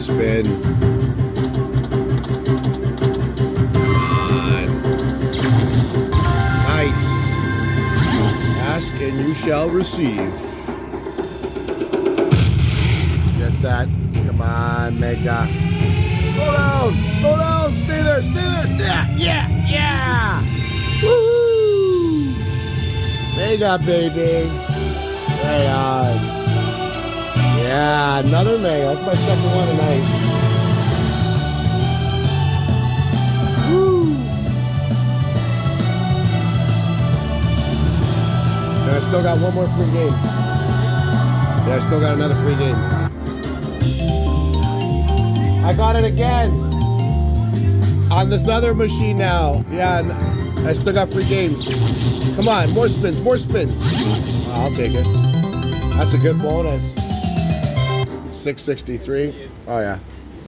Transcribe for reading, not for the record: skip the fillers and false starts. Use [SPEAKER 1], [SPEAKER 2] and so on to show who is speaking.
[SPEAKER 1] spin. Come on. Nice. Ask and you shall receive. Let's get that. Come on, Mega. Slow down. Slow down. Stay there. Stay there. Yeah. Woo! Mega, baby. Right on. Yeah, another Mega. That's my second one tonight. Woo! And I still got one more free game. Yeah, I still got another free game. I got it again. On this other machine now. Yeah, and I still got free games. Come on, more spins, more spins. I'll take it. That's a good bonus. 663. Oh, yeah.